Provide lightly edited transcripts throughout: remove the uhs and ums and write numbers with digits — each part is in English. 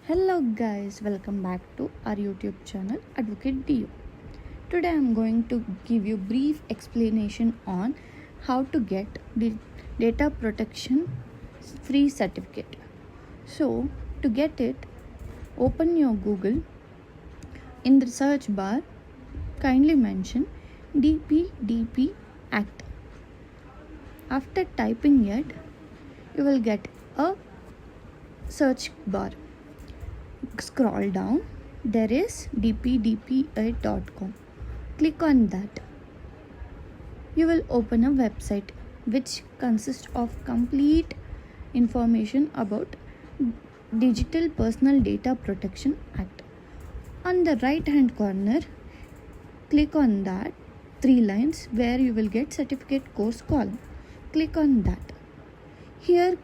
Hello guys, welcome back to our YouTube channel Advocate DO. Today I am going to give you brief explanation on how to get the data protection free certificate. So to get it, open your Google. In the search bar, kindly mention DPDP Act. After typing it, you will get a search bar. Scroll down, there is dpdpa.com. Click on that. You will open a website which consists of complete information about Digital Personal Data Protection Act. On the right hand corner, click on that 3 lines where you will get certificate course column. Click on that. Here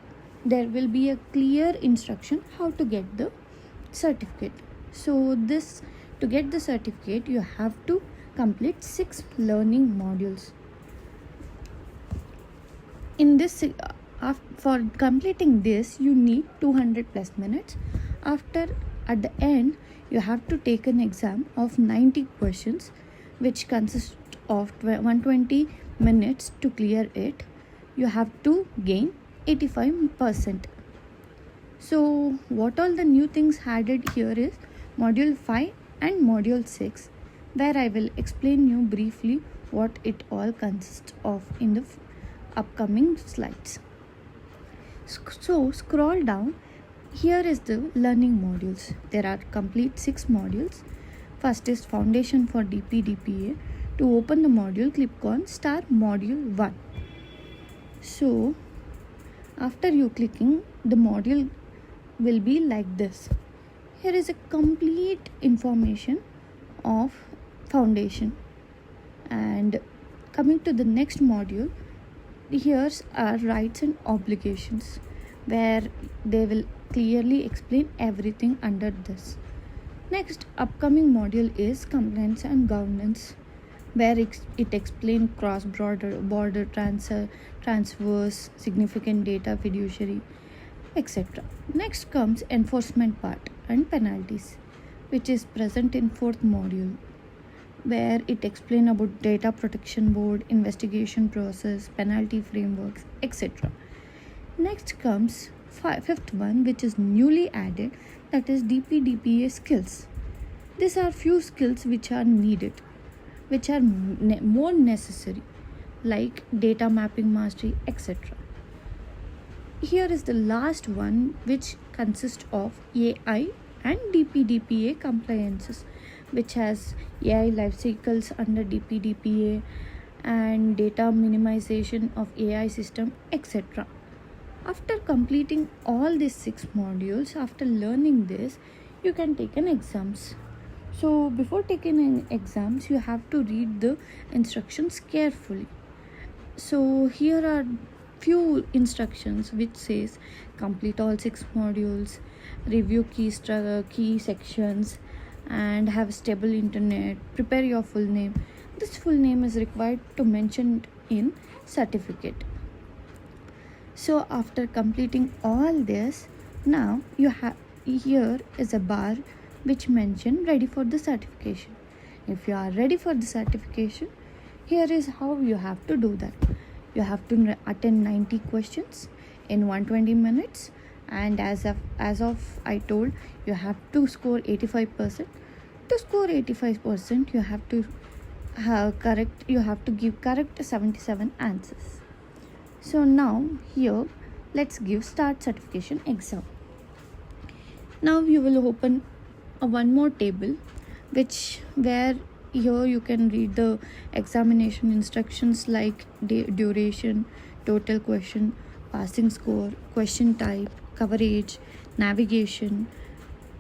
there will be a clear instruction how to get the certificate. So to get the certificate you have to complete 6 learning modules. In this for completing this you need 200 plus minutes. At the end you have to take an exam of 90 questions which consists of 120 minutes. To clear it you have to gain 85%. So what all the new things added here is module 5 and module 6, where I will explain you briefly what it all consists of in the upcoming slides. So scroll down, here is the learning modules. There are complete 6 modules. First is foundation for DPDPA. To open the module, click on start module 1. So after you clicking, the module will be like this. Here is a complete information of foundation, and coming to the next module, here's our rights and obligations, where they will clearly explain everything under this. Next upcoming module is compliance and governance, where it explains border transfers, significant data fiduciary, etc. Next comes enforcement part and penalties, which is present in 4th module, where it explains about data protection board, investigation process, penalty frameworks, etc. Next comes 5th one, which is newly added, that is DPDPA skills. These are few skills which are needed, which are more necessary, like data mapping mastery, etc. Here is the last one, which consists of AI and DPDPA compliances, which has AI life cycles under DPDPA and data minimization of AI system, etc. After completing all these 6 modules, after learning this, you can take an exams. So before taking an exams, you have to read the instructions carefully. So here are few instructions which says complete all 6 modules, review key sections, and have stable internet, prepare your full name. This full name is required to mention in certificate. So after completing all this, now you have, here is a bar which mention ready for the certification. If you are ready for the certification, here is how you have to do that. You have to attend 90 questions in 120 minutes, and as of I told, you have to score 85%. To score 85%, you have to give correct 77 answers. So now here let's give start certification exam. Now you will open one more table, where here you can read the examination instructions like duration, total question, passing score, question type, coverage, navigation,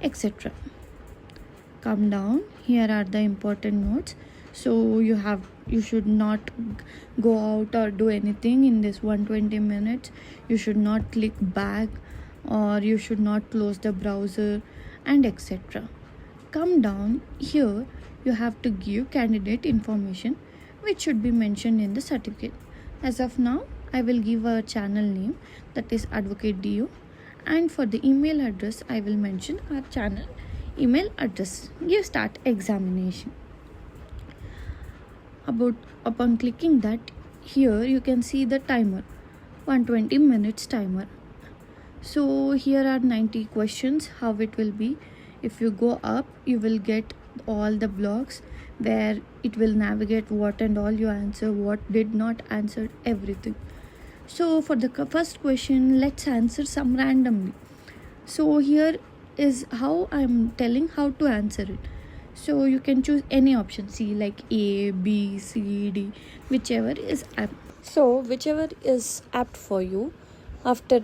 etc. Come down, here are the important notes. So you should not go out or do anything in this 120 minutes. You should not click back, or you should not close the browser, and etc. Come down, here you have to give candidate information which should be mentioned in the certificate. As of now, I will give a channel name, that is Advocate DO, And for the email address, I will mention our channel email address. Give start examination. Upon clicking that, here you can see the timer, 120 minutes timer. So here are 90 questions. How it will be: if you go up, you will get all the blocks where it will navigate what and all you answer, what did not answer, everything. So for the first question, let's answer some randomly. So here is how I'm telling how to answer it. So you can choose any option, C, like A, B, C, D, whichever is apt. So whichever is apt for you. After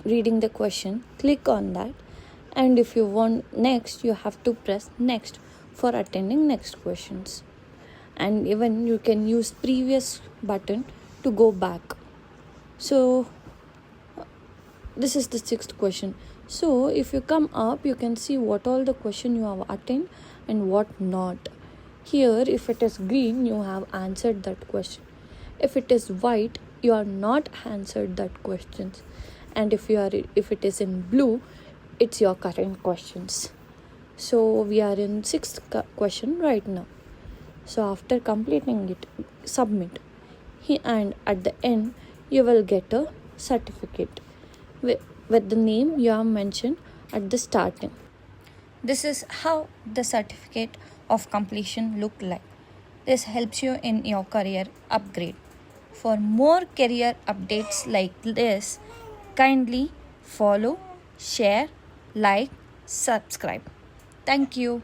reading the question, click on that, and if you want next, you have to press next for attending next questions. And even you can use previous button to go back. So this is the sixth question. So if you come up, you can see what all the question you have attended and what not. Here, if it is green, you have answered that question. If it is white, you are not answered that questions. And if it is in blue, it's your current questions. So we are in sixth question right now. So after completing it, submit. And at the end, you will get a certificate with the name you have mentioned at the starting. This is how the certificate of completion look like. This helps you in your career upgrade. For more career updates like this, kindly follow, share, like, subscribe. Thank you.